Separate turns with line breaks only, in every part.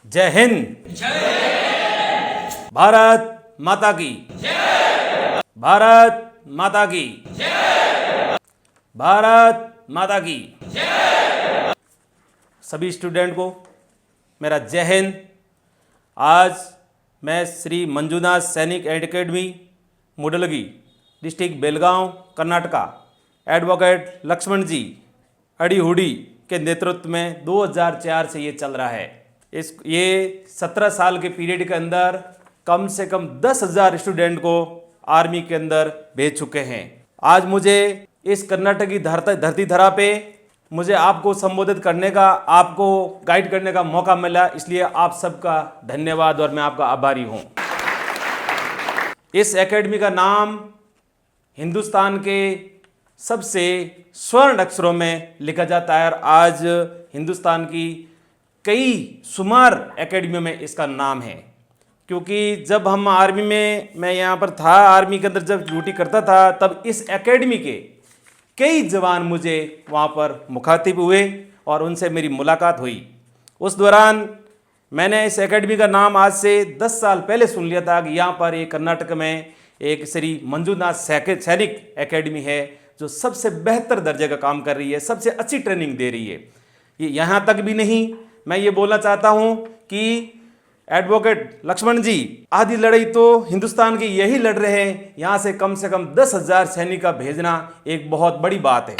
जय हिंद। भारत माता की। भारत माता की। भारत माता की। सभी स्टूडेंट को मेरा जय हिंद। आज मैं Shri Manjunath Sainik academy Mudalgi, district Belgaum, Karnataka, advocate Laxman ji Adihudi के नेतृत्व में 2004 से ये चल रहा है। ये 17 साल के पीरियड के अंदर कम से कम 10,000 स्टूडेंट को आर्मी के अंदर भेज चुके हैं। आज मुझे इस कर्नाटक की धरती धरा पे मुझे आपको संबोधित करने का, आपको गाइड करने का मौका मिला, इसलिए आप सबका धन्यवाद और मैं आपका आभारी हूँ। इस एकेडमी का नाम हिंदुस्तान के सबसे स्वर्ण अक्षरों में लिखा जाता है और आज हिंदुस्तान की कई शुमार एकेडमियों में इसका नाम है। क्योंकि जब हम आर्मी में, मैं यहाँ पर था आर्मी के अंदर जब ड्यूटी करता था, तब इस एकेडमी के कई जवान मुझे वहाँ पर मुखातिब हुए और उनसे मेरी मुलाकात हुई। उस दौरान मैंने इस एकेडमी का नाम आज से 10 साल पहले सुन लिया था कि यहाँ पर एक कर्नाटक में एक श्री मंजुनाथ सैनिक एकेडमी है जो सबसे बेहतर दर्जे का काम कर रही है, सबसे अच्छी ट्रेनिंग दे रही है। ये यहाँ तक भी नहीं, मैं ये बोलना चाहता हूँ कि एडवोकेट लक्ष्मण जी आधी लड़ाई तो हिंदुस्तान की यही लड़ रहे हैं, यहाँ से कम 10,000 सैनिक का भेजना एक बहुत बड़ी बात है।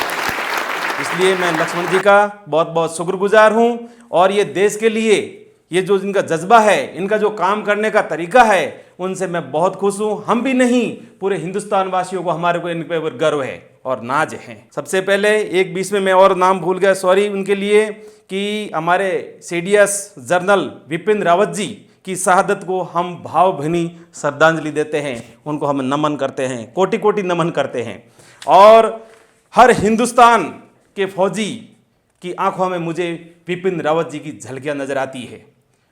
इसलिए मैं लक्ष्मण जी का बहुत बहुत शुक्रगुजार हूँ और ये देश के लिए ये जो इनका जज्बा है, इनका जो काम करने का तरीका है, उनसे मैं बहुत खुश हूँ। हम भी नहीं, पूरे हिंदुस्तान वासियों को, हमारे को इन पर गर्व है और नाज है। सबसे पहले एक बीच में मैं और नाम भूल गया, सॉरी उनके लिए, कि हमारे सीडीएस जनरल विपिन रावत जी की शहादत को हम भावभीनी श्रद्धांजलि देते हैं, उनको हम नमन करते हैं, कोटि कोटि नमन करते हैं। और हर हिंदुस्तान के फौजी की आंखों में मुझे विपिन रावत जी की झलकियां नजर आती है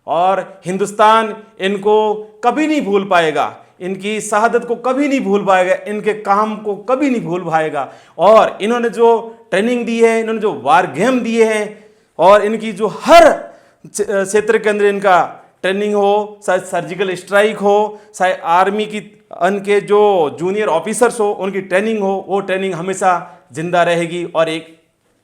और हिंदुस्तान इनको कभी नहीं भूल पाएगा, इनकी शहादत को कभी नहीं भूल पाएगा, इनके काम को कभी नहीं भूल पाएगा। और इन्होंने जो ट्रेनिंग दी है, इन्होंने जो वार गेम दिए हैं और इनकी जो हर क्षेत्र के अंदर इनका ट्रेनिंग हो, चाहे सर्जिकल स्ट्राइक हो, चाहे आर्मी की उनके जो जूनियर ऑफिसर्स हो उनकी ट्रेनिंग हो, वो ट्रेनिंग हमेशा जिंदा रहेगी और एक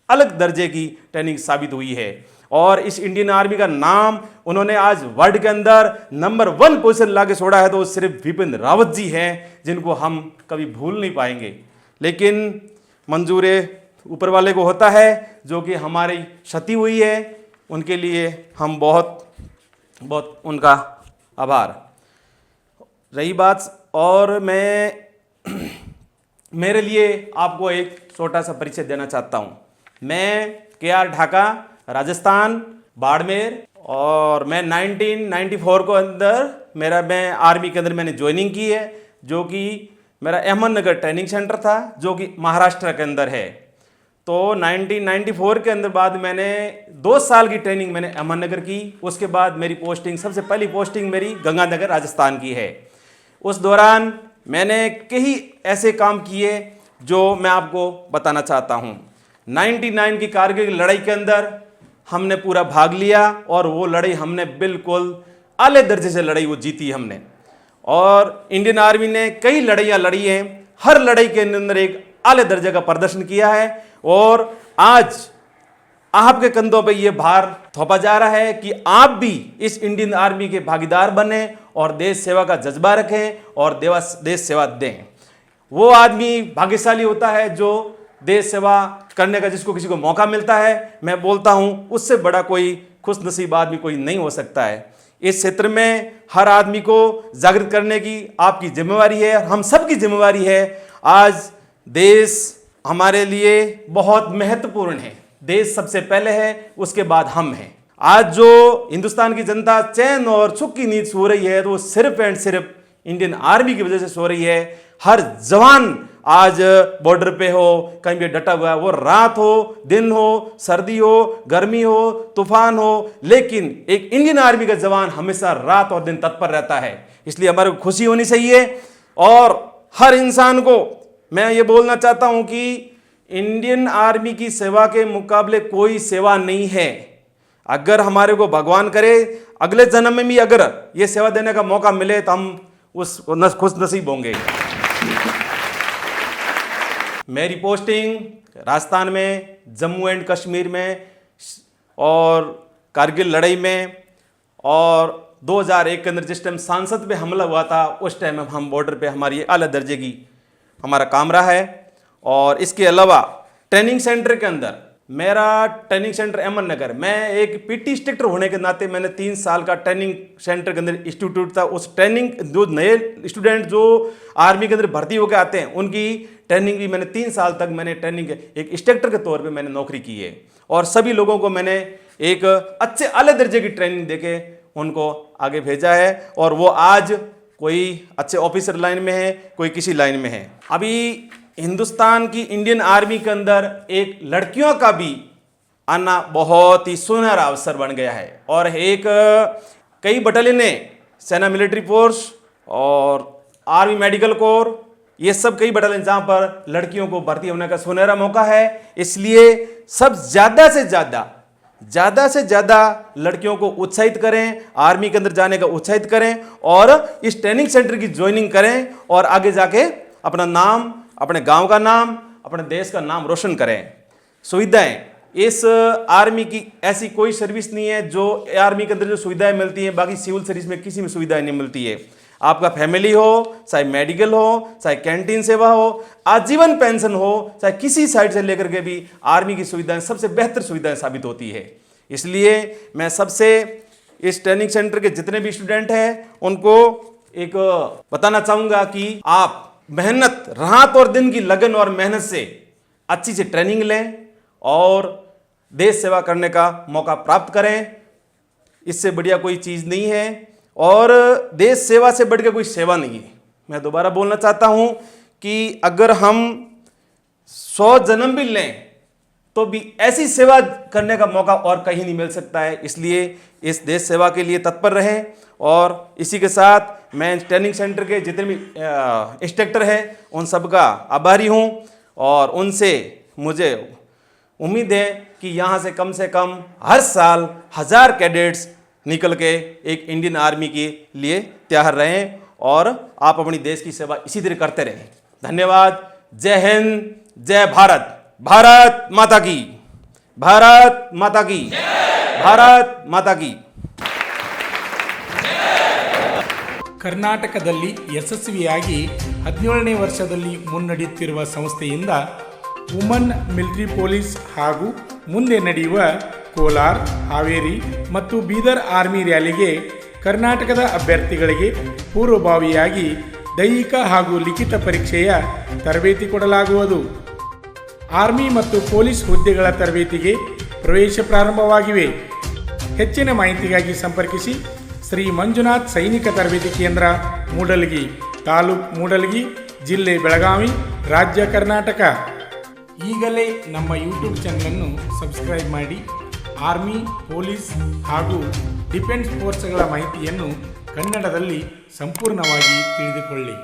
अलग दर्जे की ट्रेनिंग साबित हुई है। और इस इंडियन आर्मी का नाम उन्होंने आज वर्ल्ड के अंदर नंबर 1 पोजीशन लाके छोड़ा है, तो सिर्फ विपिन रावत जी हैं जिनको हम कभी भूल नहीं पाएंगे। लेकिन मंजूरे ऊपर वाले को होता है, जो कि हमारी क्षति हुई है, उनके लिए हम बहुत बहुत उनका आभार। रही बात, और मैं मेरे लिए आपको एक छोटा सा परिचय देना चाहता हूँ। मैं KR ढाका, राजस्थान, बाड़मेर, और मैं 1994 को अंदर मैं आर्मी के अंदर मैंने ज्वाइनिंग की है, जो कि मेरा अहमदनगर ट्रेनिंग सेंटर था, जो कि महाराष्ट्र के अंदर है। तो 1994 के अंदर बाद मैंने 2 साल की ट्रेनिंग मैंने अहमदनगर की। उसके बाद मेरी पोस्टिंग, सबसे पहली पोस्टिंग मेरी गंगानगर राजस्थान की है। उस दौरान मैंने कई ऐसे काम किए जो मैं आपको बताना चाहता हूँ। 99 की कारगिल लड़ाई के अंदर हमने पूरा भाग लिया और वो लड़ाई हमने बिल्कुल आले दर्जे से लड़ाई वो जीती हमने। और इंडियन आर्मी ने कई लड़ाइयाँ लड़ी हैं, हर लड़ाई के अंदर एक आले दर्जे का प्रदर्शन किया है और आज आपके कंधों पे ये भार थोपा जा रहा है कि आप भी इस इंडियन आर्मी के भागीदार बने और देश सेवा का जज्बा रखें और देश सेवा दें। वो आदमी भाग्यशाली होता है जो देश सेवा करने का, जिसको किसी को मौका मिलता है। मैं बोलता हूं उससे बड़ा कोई खुशनसीब आदमी कोई नहीं हो सकता है। इस क्षेत्र में हर आदमी को जागृत करने की आपकी जिम्मेवारी है, हम सबकी जिम्मेवारी है। आज देश हमारे लिए बहुत महत्वपूर्ण है, देश सबसे पहले है, उसके बाद हम हैं। आज जो हिंदुस्तान की जनता चैन और सुख की नींद सो रही है, तो वो सिर्फ एंड सिर्फ इंडियन आर्मी की वजह से सो रही है। हर जवान आज बॉर्डर पे हो, कहीं भी डटा हुआ है, वो रात हो, दिन हो, सर्दी हो, गर्मी हो, तूफान हो, लेकिन एक इंडियन आर्मी का जवान हमेशा रात और दिन तत्पर रहता है। इसलिए हमारे को खुशी होनी चाहिए। और हर इंसान को मैं ये बोलना चाहता हूं कि इंडियन आर्मी की सेवा के मुकाबले कोई सेवा नहीं है। अगर हमारे को भगवान करे अगले जन्म में भी अगर ये सेवा देने का मौका मिले तो हम उस खुश नसीब होंगे। मेरी पोस्टिंग राजस्थान में, जम्मू एंड कश्मीर में और कारगिल लड़ाई में, और 2001 के अंदर जिस टाइम सांसद पे हमला हुआ था उस टाइम हम बॉर्डर पे हमारी आला दर्जे की हमारा काम रहा है। और इसके अलावा ट्रेनिंग सेंटर के अंदर मेरा ट्रेनिंग सेंटर अहमद नगर, मैं एक पीटी इंस्ट्रक्टर होने के नाते मैंने 3 साल का ट्रेनिंग सेंटर के अंदर इंस्टीट्यूट था। उस ट्रेनिंग जो नए स्टूडेंट जो आर्मी के अंदर भर्ती होकर आते हैं उनकी ट्रेनिंग भी मैंने 3 साल तक मैंने ट्रेनिंग एक इंस्ट्रक्टर के तौर पे मैंने नौकरी की है। और सभी लोगों को मैंने एक अच्छे आले दर्जे की ट्रेनिंग देके उनको आगे भेजा है और वो आज कोई अच्छे ऑफिसर लाइन में है, कोई किसी लाइन में है। अभी हिंदुस्तान की इंडियन आर्मी के अंदर एक लड़कियों का भी आना बहुत ही सुनहरा अवसर बन गया है। और एक कई बटालियनें, सेना मिलिट्री फोर्स और आर्मी मेडिकल कोर, ये सब कई बटालियन जहाँ पर लड़कियों को भर्ती होने का सुनहरा मौका है। इसलिए सब ज़्यादा से ज़्यादा लड़कियों को उत्साहित करें, आर्मी के अंदर जाने का उत्साहित करें और इस ट्रेनिंग सेंटर की ज्वाइनिंग करें और आगे जाके अपना नाम, अपने गांव का नाम, अपने देश का नाम रोशन करें। सुविधाएं, इस आर्मी की ऐसी कोई सर्विस नहीं है जो आर्मी के अंदर जो सुविधाएं मिलती हैं बाकी सिविल सर्विस में किसी में सुविधाएं नहीं मिलती है। आपका फैमिली हो, चाहे मेडिकल हो, चाहे कैंटीन सेवा हो, आजीवन पेंशन हो, चाहे किसी साइड से लेकर के भी आर्मी की सुविधाएं सबसे बेहतर सुविधाएं साबित होती है। इसलिए मैं सबसे इस ट्रेनिंग सेंटर के जितने भी स्टूडेंट हैं उनको एक बताना चाहूँगा कि आप मेहनत, रात और दिन की लगन और मेहनत से अच्छी से ट्रेनिंग लें और देश सेवा करने का मौका प्राप्त करें। इससे बढ़िया कोई चीज़ नहीं है और देश सेवा से बढ़कर कोई सेवा नहीं है। मैं दोबारा बोलना चाहता हूं कि अगर हम 100 जन्म भी लें तो भी ऐसी सेवा करने का मौका और कहीं नहीं मिल सकता है। इसलिए इस देश सेवा के लिए तत्पर रहें। और इसी के साथ मैं ट्रेनिंग सेंटर के जितने भी इंस्ट्रक्टर हैं उन सब का आभारी हूं और उनसे मुझे उम्मीद है कि यहाँ से कम हर साल 1000 कैडेट्स निकल के एक इंडियन आर्मी के लिए तैयार रहें और आप अपनी देश की सेवा इसी तरह करते रहें। धन्यवाद। जय हिंद, जय भारत। भारत माता की, भारत माता की, भारत माता की।
ಕರ್ನಾಟಕದಲ್ಲಿ ಯಶಸ್ವಿಯಾಗಿ 17ನೇ ವರ್ಷದಲ್ಲಿ ಮುನ್ನಡೆಯುತ್ತಿರುವ ಸಂಸ್ಥೆಯಿಂದ ವುಮನ್ ಮಿಲಿಟರಿ ಪೊಲೀಸ್ ಹಾಗೂ ಮುಂದೆ ನಡೆಯುವ ಕೋಲಾರ, ಹಾವೇರಿ ಮತ್ತು ಬೀದರ್ ಆರ್ಮಿ ರ್ಯಾಲಿಗೆ ಕರ್ನಾಟಕದ ಅಭ್ಯರ್ಥಿಗಳಿಗೆ ಪೂರ್ವಭಾವಿಯಾಗಿ ದೈಹಿಕ ಹಾಗೂ ಲಿಖಿತ ಪರೀಕ್ಷೆಯ ತರಬೇತಿ ಕೊಡಲಾಗುವುದು. ಆರ್ಮಿ ಮತ್ತು ಪೊಲೀಸ್ ಹುದ್ದೆಗಳ ತರಬೇತಿಗೆ ಪ್ರವೇಶ ಪ್ರಾರಂಭವಾಗಿವೆ. ಹೆಚ್ಚಿನ ಮಾಹಿತಿಗಾಗಿ ಸಂಪರ್ಕಿಸಿ ಶ್ರೀ ಮಂಜುನಾಥ್ ಸೈನಿಕ ತರಬೇತಿ ಕೇಂದ್ರ, ಮೂಡಲಗಿ, ತಾಲೂಕು ಮೂಡಲಗಿ, ಜಿಲ್ಲೆ ಬೆಳಗಾವಿ, ರಾಜ್ಯ ಕರ್ನಾಟಕ. ಈಗಲೇ ನಮ್ಮ ಯೂಟ್ಯೂಬ್ ಚಾನಲನ್ನು ಸಬ್ಸ್ಕ್ರೈಬ್ ಮಾಡಿ ಆರ್ಮಿ, ಪೊಲೀಸ್ ಹಾಗೂ ಡಿಫೆನ್ಸ್ ಫೋರ್ಸ್ಗಳ ಮಾಹಿತಿಯನ್ನು ಕನ್ನಡದಲ್ಲಿ ಸಂಪೂರ್ಣವಾಗಿ ತಿಳಿದುಕೊಳ್ಳಿ.